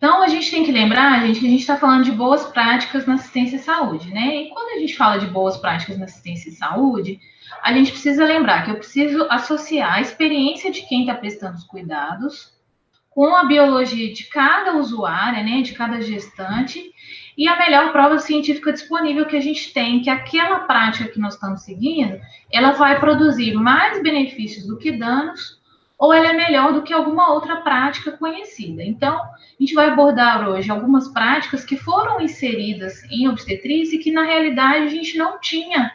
Então, a gente tem que lembrar, gente, que a gente está falando de boas práticas na assistência à saúde, né? E quando a gente fala de boas práticas na assistência à saúde, a gente precisa lembrar que eu preciso associar a experiência de quem está prestando os cuidados com a biologia de cada usuária, né, de cada gestante, e a melhor prova científica disponível que a gente tem, que aquela prática que nós estamos seguindo, ela vai produzir mais benefícios do que danos, ou ela é melhor do que alguma outra prática conhecida. Então, a gente vai abordar hoje algumas práticas que foram inseridas em obstetrícia e que, na realidade, a gente não tinha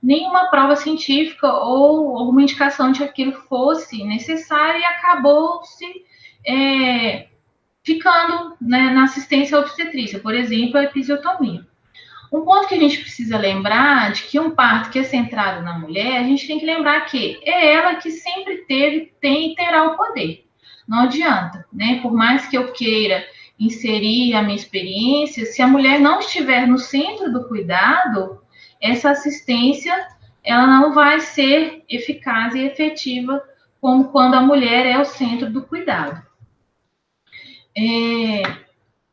nenhuma prova científica ou alguma indicação de que aquilo fosse necessário e acabou se ficando, né, na assistência obstetrícia, por exemplo, a episiotomia. Um ponto que a gente precisa lembrar de que um parto que é centrado na mulher, a gente tem que lembrar que é ela que sempre teve, tem e terá o poder. Não adianta, né? Por mais que eu queira inserir a minha experiência, se a mulher não estiver no centro do cuidado, essa assistência ela não vai ser eficaz e efetiva como quando a mulher é o centro do cuidado.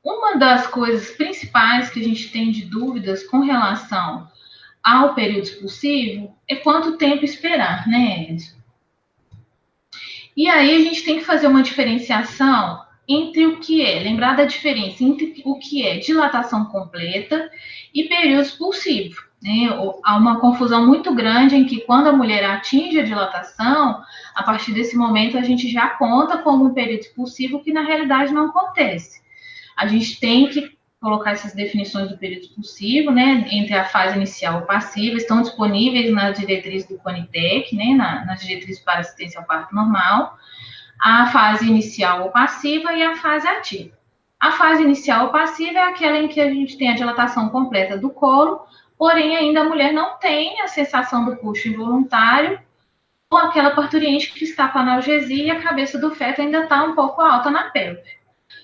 Uma das coisas principais que a gente tem de dúvidas com relação ao período expulsivo é quanto tempo esperar, né, Edson? E aí a gente tem que fazer uma diferenciação entre o que é, lembrar da diferença entre o que é dilatação completa e período expulsivo. Né? Há uma confusão muito grande em que quando a mulher atinge a dilatação, a partir desse momento a gente já conta como um período expulsivo, que na realidade não acontece. A gente tem que colocar essas definições do período expulsivo, né, entre a fase inicial e passiva, estão disponíveis nas diretrizes do CONITEC, né, nas diretrizes para assistência ao parto normal, a fase inicial ou passiva e a fase ativa. A fase inicial ou passiva é aquela em que a gente tem a dilatação completa do colo, porém ainda a mulher não tem a sensação do puxo involuntário, ou aquela parturiente que está com analgesia e a cabeça do feto ainda está um pouco alta na pelve.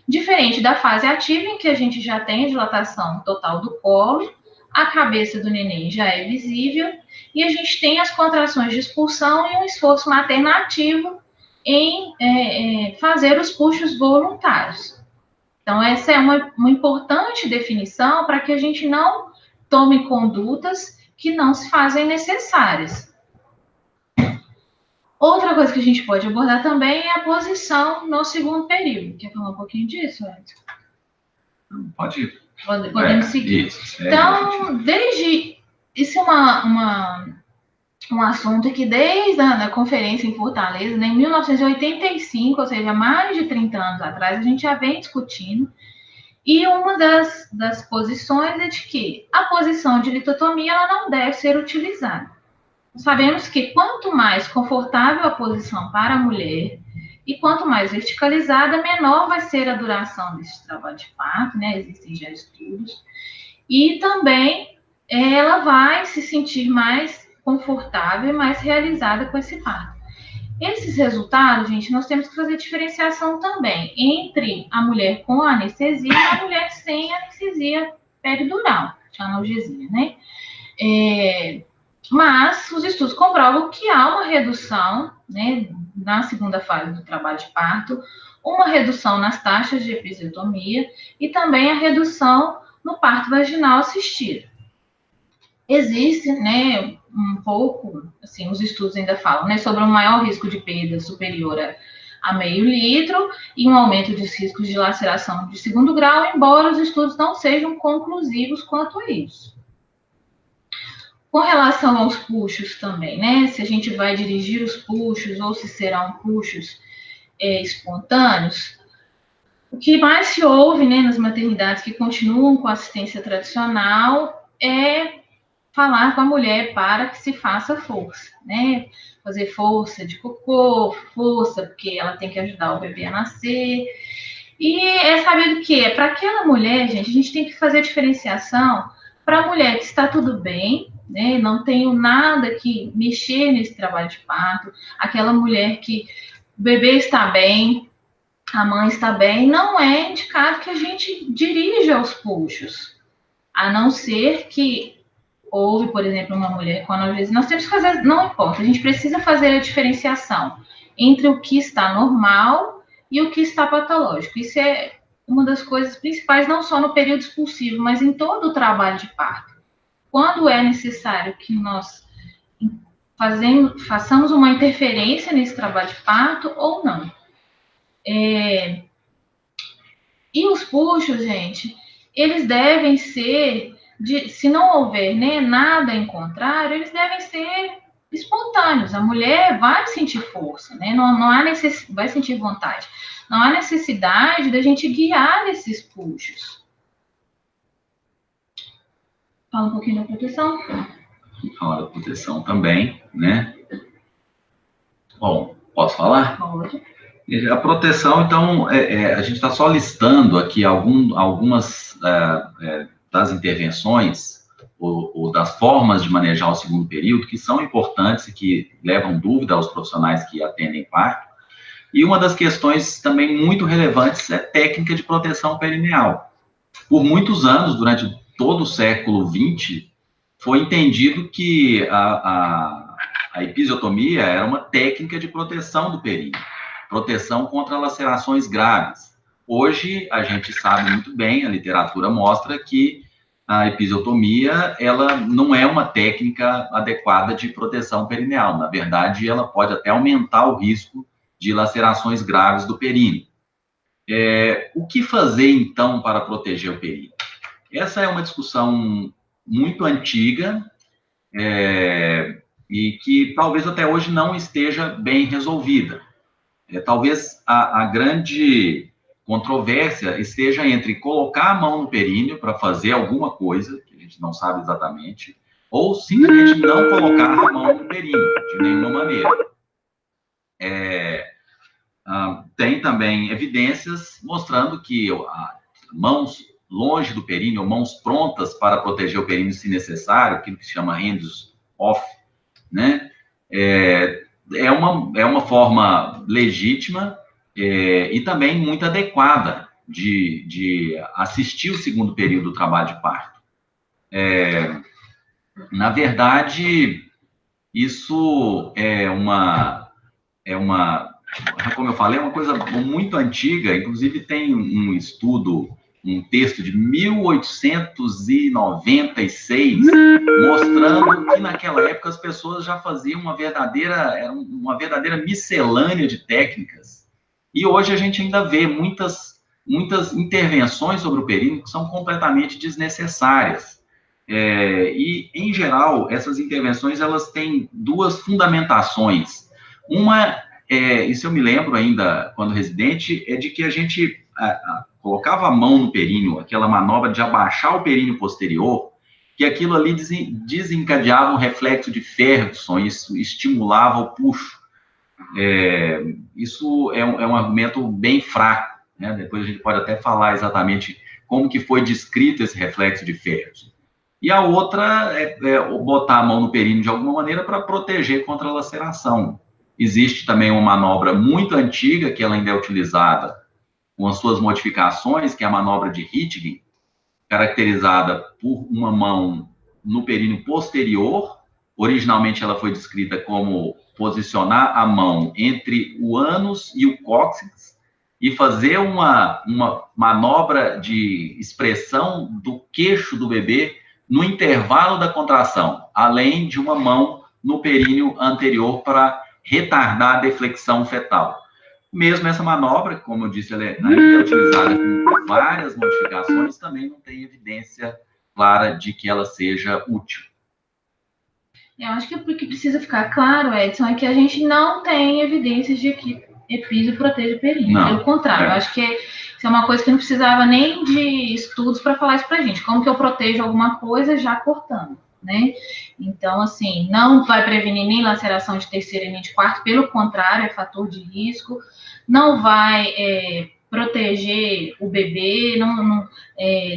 Diferente da fase ativa, em que a gente já tem a dilatação total do colo, a cabeça do neném já é visível, e a gente tem as contrações de expulsão e um esforço materno ativo em fazer os puxos voluntários. Então, essa é uma importante definição para que a gente não tome condutas que não se fazem necessárias. Outra coisa que a gente pode abordar também é a posição no segundo período. Quer falar um pouquinho disso, Edson? Pode ir. Podemos seguir. Isso, então, isso é um assunto que desde a conferência em Fortaleza, né, em 1985, ou seja, mais de 30 anos atrás, a gente já vem discutindo. E uma das posições é de que a posição de litotomia ela não deve ser utilizada. Sabemos que quanto mais confortável a posição para a mulher e quanto mais verticalizada, menor vai ser a duração desse trabalho de parto, né? Existem já estudos. E também ela vai se sentir mais confortável e mais realizada com esse parto. Esses resultados, gente, nós temos que fazer diferenciação também entre a mulher com anestesia e a mulher sem anestesia peridural, de analgesia, né? Mas os estudos comprovam que há uma redução, né, na segunda fase do trabalho de parto, uma redução nas taxas de episiotomia e também a redução no parto vaginal assistido. Existe, né, um pouco, assim, os estudos ainda falam, né, sobre um maior risco de perda superior a meio litro e um aumento dos riscos de laceração de segundo grau, embora os estudos não sejam conclusivos quanto a isso. Com relação aos puxos também, né? Se a gente vai dirigir os puxos ou se serão puxos espontâneos, o que mais se ouve, né, nas maternidades que continuam com assistência tradicional é falar com a mulher para que se faça força, né? Fazer força de cocô, força porque ela tem que ajudar o bebê a nascer. E é sabido que para aquela mulher, gente, a gente tem que fazer a diferenciação para a mulher que está tudo bem, né? Não tenho nada que mexer nesse trabalho de parto, aquela mulher que o bebê está bem, a mãe está bem, não é indicado que a gente dirija aos puxos, a não ser que houve, por exemplo, uma mulher com analgesia. Nós temos que fazer, não importa, a gente precisa fazer a diferenciação entre o que está normal e o que está patológico. Isso é uma das coisas principais, não só no período expulsivo, mas em todo o trabalho de parto. Quando é necessário que nós façamos uma interferência nesse trabalho de parto ou não. E os puxos, gente, eles devem ser, se não houver, né, nada em contrário, eles devem ser espontâneos. A mulher vai sentir força, né? Não há necessidade, vai sentir vontade. Não há necessidade da gente guiar esses puxos. Fala um pouquinho da proteção. Fala da proteção também, né? Bom, posso falar? Pode. A proteção, então, a gente está só listando aqui algumas das intervenções ou das formas de manejar o segundo período que são importantes e que levam dúvida aos profissionais que atendem parto. E uma das questões também muito relevantes é a técnica de proteção perineal. Por muitos anos, durante todo o século XX, foi entendido que a episiotomia era uma técnica de proteção do períneo, proteção contra lacerações graves. Hoje, a gente sabe muito bem, a literatura mostra que a episiotomia, ela não é uma técnica adequada de proteção perineal. Na verdade, ela pode até aumentar o risco de lacerações graves do períneo. O que fazer, então, para proteger o períneo? Essa é uma discussão muito antiga, e que talvez até hoje não esteja bem resolvida. Talvez a grande controvérsia esteja entre colocar a mão no períneo para fazer alguma coisa, que a gente não sabe exatamente, ou simplesmente não colocar a mão no períneo, de nenhuma maneira. Tem também evidências mostrando que mãos longe do períneo, mãos prontas para proteger o períneo se necessário, aquilo que se chama hands off, né? É uma forma legítima e também muito adequada de assistir o segundo período do trabalho de parto. Na verdade, isso como eu falei, é uma coisa muito antiga. Inclusive tem um estudo, um texto de 1896, mostrando que naquela época as pessoas já faziam uma verdadeira miscelânea de técnicas. E hoje a gente ainda vê muitas intervenções sobre o períneo que são completamente desnecessárias. E, em geral, essas intervenções elas têm duas fundamentações. Uma, isso eu me lembro ainda quando residente, é de que a gente colocava a mão no períneo, aquela manobra de abaixar o períneo posterior, que aquilo ali desencadeava um reflexo de Ferguson, isso estimulava o puxo. Isso é um argumento bem fraco, né? Depois a gente pode até falar exatamente como que foi descrito esse reflexo de Ferguson. E a outra é botar a mão no períneo de alguma maneira para proteger contra a laceração. Existe também uma manobra muito antiga, que ela ainda é utilizada com as suas modificações, que é a manobra de Hittgen, caracterizada por uma mão no períneo posterior. Originalmente ela foi descrita como posicionar a mão entre o ânus e o cóccix e fazer uma manobra de expressão do queixo do bebê no intervalo da contração, além de uma mão no períneo anterior para retardar a deflexão fetal. Mesmo essa manobra, como eu disse, ela ainda é utilizada com várias modificações, também não tem evidência clara de que ela seja útil. Eu acho que o que precisa ficar claro, Edson, é que a gente não tem evidências de que epísio protege o períneo. Não, pelo contrário, eu acho que isso é uma coisa que não precisava nem de estudos para falar isso para a gente. Como que eu protejo alguma coisa já cortando, né? Então, assim, não vai prevenir nem laceração de terceiro e nem de quarto, pelo contrário, é fator de risco. Não vai proteger o bebê,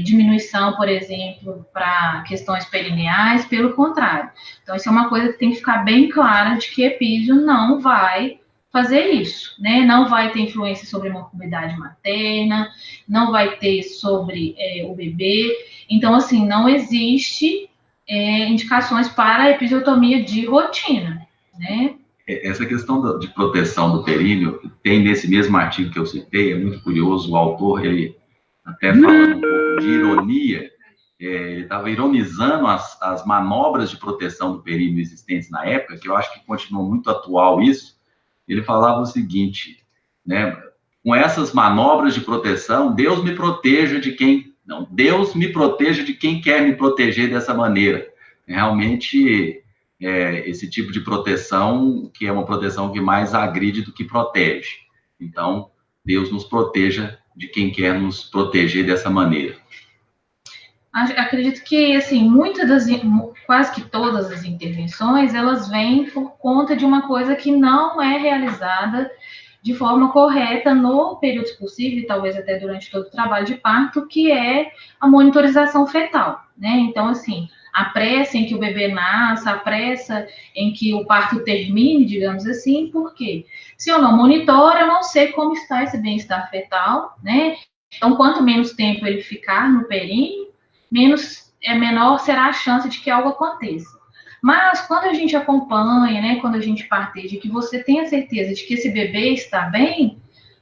diminuição, por exemplo, para questões perineais, pelo contrário. Então, isso é uma coisa que tem que ficar bem clara de que epísio não vai fazer isso, né? Não vai ter influência sobre a morbidade materna, não vai ter sobre o bebê. Então, assim, não existe indicações para a episiotomia de rotina, né? Essa questão de proteção do períneo tem nesse mesmo artigo que eu citei, é muito curioso, o autor, ele até falando um pouco de ironia, ele estava ironizando as manobras de proteção do perímetro existentes na época, que eu acho que continua muito atual isso. Ele falava o seguinte, né, com essas manobras de proteção, Deus me proteja de quem... Não, Deus me proteja de quem quer me proteger dessa maneira. Realmente, esse tipo de proteção, que é uma proteção que mais agride do que protege. Então, Deus nos proteja de quem quer nos proteger dessa maneira. Acredito que, assim, quase que todas as intervenções, elas vêm por conta de uma coisa que não é realizada de forma correta no período expulsivo e talvez até durante todo o trabalho de parto, que é a monitorização fetal, né? Então, assim, a pressa em que o bebê nasça, a pressa em que o parto termine, digamos assim, porque se eu não monitoro, eu não sei como está esse bem-estar fetal, né? Então, quanto menos tempo ele ficar no períneo, menor será a chance de que algo aconteça. Mas quando a gente acompanha, né, quando a gente parteja, que você tem a certeza de que esse bebê está bem,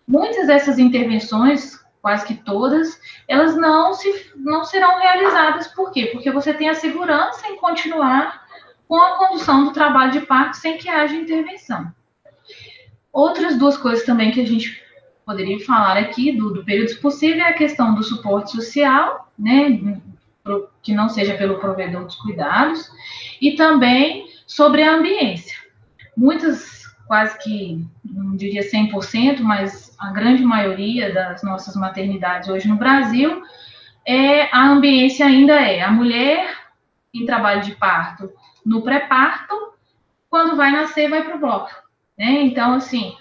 muitas dessas intervenções, quase que todas, elas não serão realizadas. Por quê? Porque você tem a segurança em continuar com a condução do trabalho de parto sem que haja intervenção. Outras duas coisas também que a gente poderia falar aqui do período expulsivo é a questão do suporte social, né, que não seja pelo provedor dos cuidados, e também sobre a ambiência. Muitas, quase que, não diria 100%, mas a grande maioria das nossas maternidades hoje no Brasil, a ambiência ainda é a mulher em trabalho de parto no pré-parto, quando vai nascer, vai para o bloco. Né? Então, assim,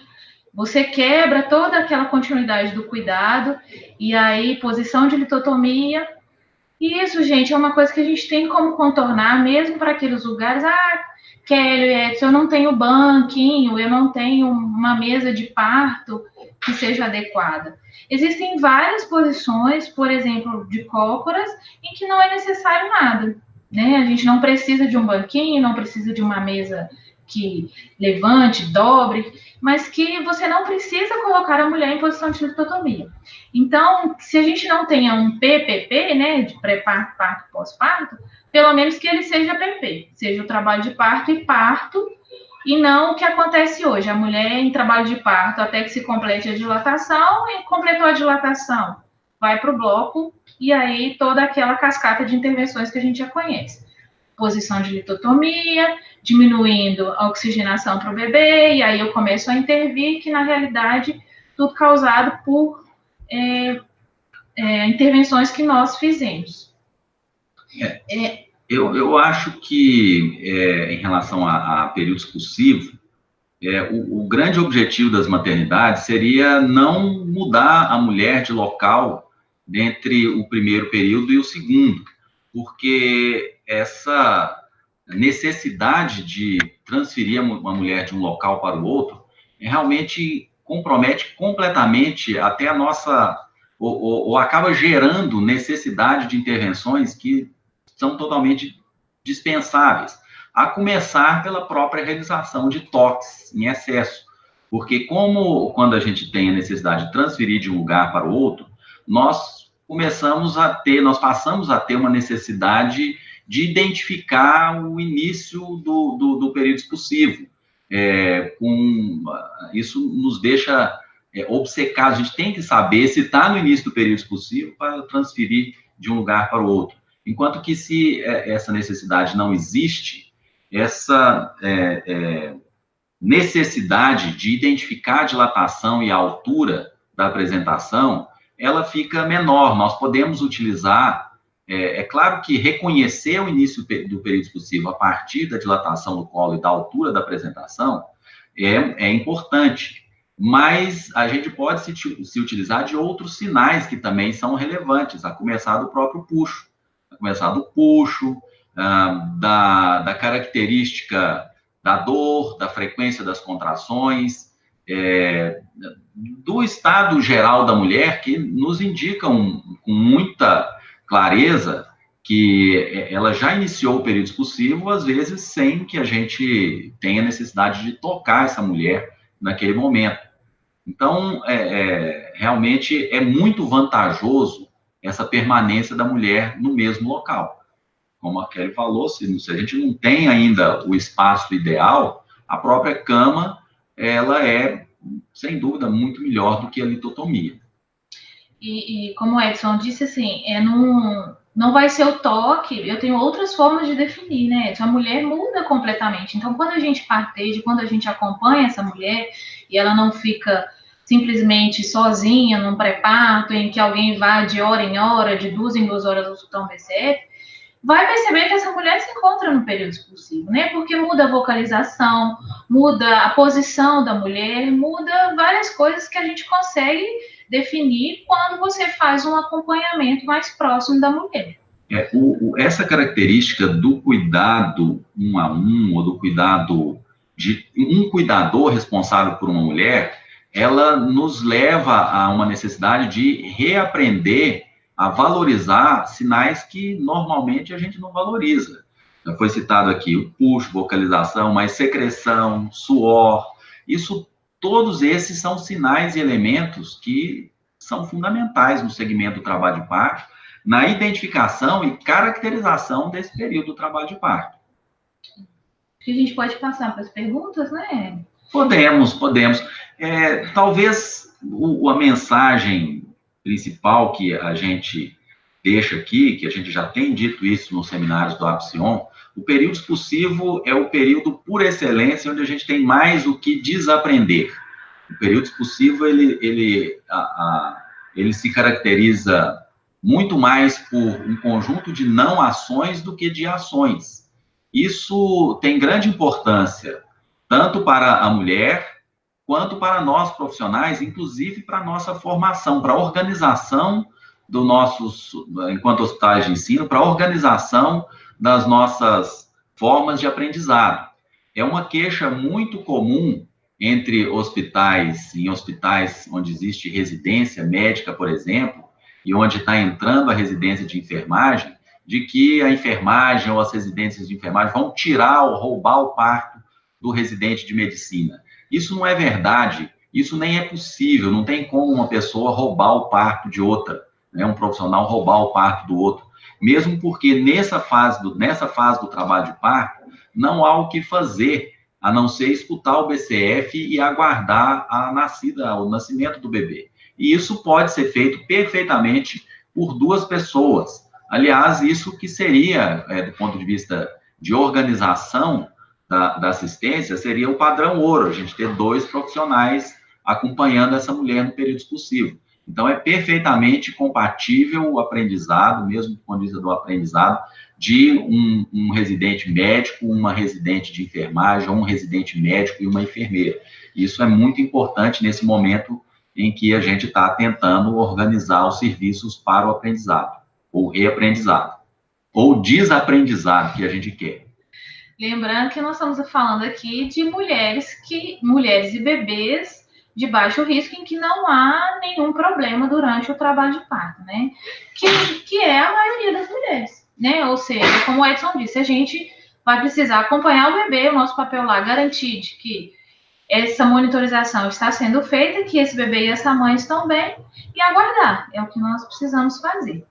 você quebra toda aquela continuidade do cuidado, e aí posição de litotomia. E isso, gente, é uma coisa que a gente tem como contornar, mesmo para aqueles lugares. Kelly, Edson, eu não tenho banquinho, eu não tenho uma mesa de parto que seja adequada. Existem várias posições, por exemplo, de cócoras, em que não é necessário nada. Né? A gente não precisa de um banquinho, não precisa de uma mesa que levante, dobre, mas que você não precisa colocar a mulher em posição de litotomia. Então, se a gente não tenha um PPP, né, de pré-parto, parto, pós-parto, pelo menos que ele seja PP, seja o trabalho de parto, e não o que acontece hoje. A mulher em trabalho de parto até que se complete a dilatação, e completou a dilatação, vai para o bloco, e aí toda aquela cascata de intervenções que a gente já conhece. Posição de litotomia, diminuindo a oxigenação para o bebê, e aí eu começo a intervir, que na realidade tudo causado por intervenções que nós fizemos. Eu acho que, em relação a período expulsivo, o grande objetivo das maternidades seria não mudar a mulher de local entre o primeiro período e o segundo, porque essa necessidade de transferir uma mulher de um local para o outro realmente compromete completamente até a nossa, ou acaba gerando necessidade de intervenções que são totalmente dispensáveis, a começar pela própria realização de toques em excesso, porque como quando a gente tem a necessidade de transferir de um lugar para o outro, nós passamos a ter uma necessidade de identificar o início do período expulsivo. Isso nos deixa obcecados, a gente tem que saber se está no início do período expulsivo para transferir de um lugar para o outro. Enquanto que se essa necessidade não existe, essa necessidade de identificar a dilatação e a altura da apresentação, ela fica menor. Nós podemos utilizar, claro que reconhecer o início do período expulsivo a partir da dilatação do colo e da altura da apresentação é importante, mas a gente pode se utilizar de outros sinais que também são relevantes, a começar do próprio puxo, da característica da dor, da frequência das contrações, do estado geral da mulher, que nos indicam com muita clareza que ela já iniciou o período expulsivo, às vezes sem que a gente tenha necessidade de tocar essa mulher naquele momento. Então, realmente é muito vantajoso essa permanência da mulher no mesmo local. Como a Kelly falou, se a gente não tem ainda o espaço ideal, a própria cama, ela é, sem dúvida, muito melhor do que a litotomia. E como o Edson disse, assim, não vai ser o toque, eu tenho outras formas de definir, né, Edson? A mulher muda completamente. Então, quando a gente parteja, quando a gente acompanha essa mulher, e ela não fica simplesmente sozinha num pré-parto, em que alguém vai de hora em hora, de 2 em 2 horas ao BCF, vai perceber que essa mulher se encontra no período expulsivo, né? Porque muda a vocalização, muda a posição da mulher, muda várias coisas que a gente consegue definir quando você faz um acompanhamento mais próximo da mulher. Essa característica do cuidado 1 a 1, ou do cuidado de um cuidador responsável por uma mulher, ela nos leva a uma necessidade de reaprender a valorizar sinais que normalmente a gente não valoriza. Já foi citado aqui o puxo, vocalização, mas secreção, suor, todos esses são sinais e elementos que são fundamentais no segmento do trabalho de parto, na identificação e caracterização desse período do trabalho de parto. A gente pode passar para as perguntas, né? Podemos. Talvez a mensagem principal que a gente deixa aqui, que a gente já tem dito isso nos seminários do APSION, o período expulsivo é o período por excelência onde a gente tem mais o que desaprender. O período expulsivo, ele se caracteriza muito mais por um conjunto de não ações do que de ações. Isso tem grande importância, tanto para a mulher, quanto para nós profissionais, inclusive para a nossa formação, para a organização dos nossos, enquanto hospitais de ensino, para a organização das nossas formas de aprendizado. É uma queixa muito comum entre hospitais, em hospitais onde existe residência médica, por exemplo, e onde está entrando a residência de enfermagem, de que a enfermagem ou as residências de enfermagem vão tirar ou roubar o parto do residente de medicina. Isso não é verdade, isso nem é possível, não tem como uma pessoa roubar o parto de outra, né? Um profissional roubar o parto do outro, mesmo porque nessa fase do trabalho de parto, não há o que fazer, a não ser escutar o BCF e aguardar o nascimento do bebê. E isso pode ser feito perfeitamente por 2 pessoas. Aliás, isso que seria, do ponto de vista de organização da assistência, seria o padrão ouro, a gente ter 2 profissionais acompanhando essa mulher no período expulsivo. Então, é perfeitamente compatível o aprendizado, mesmo do ponto de vista do aprendizado, de um residente médico, uma residente de enfermagem, um residente médico e uma enfermeira. Isso é muito importante nesse momento em que a gente está tentando organizar os serviços para o aprendizado, ou reaprendizado, ou desaprendizado, que a gente quer. Lembrando que nós estamos falando aqui de mulheres e bebês de baixo risco em que não há nenhum problema durante o trabalho de parto, né? Que é a maioria das mulheres, né? Ou seja, como o Edson disse, a gente vai precisar acompanhar o bebê, o nosso papel lá, garantir de que essa monitorização está sendo feita, que esse bebê e essa mãe estão bem, e aguardar. É o que nós precisamos fazer.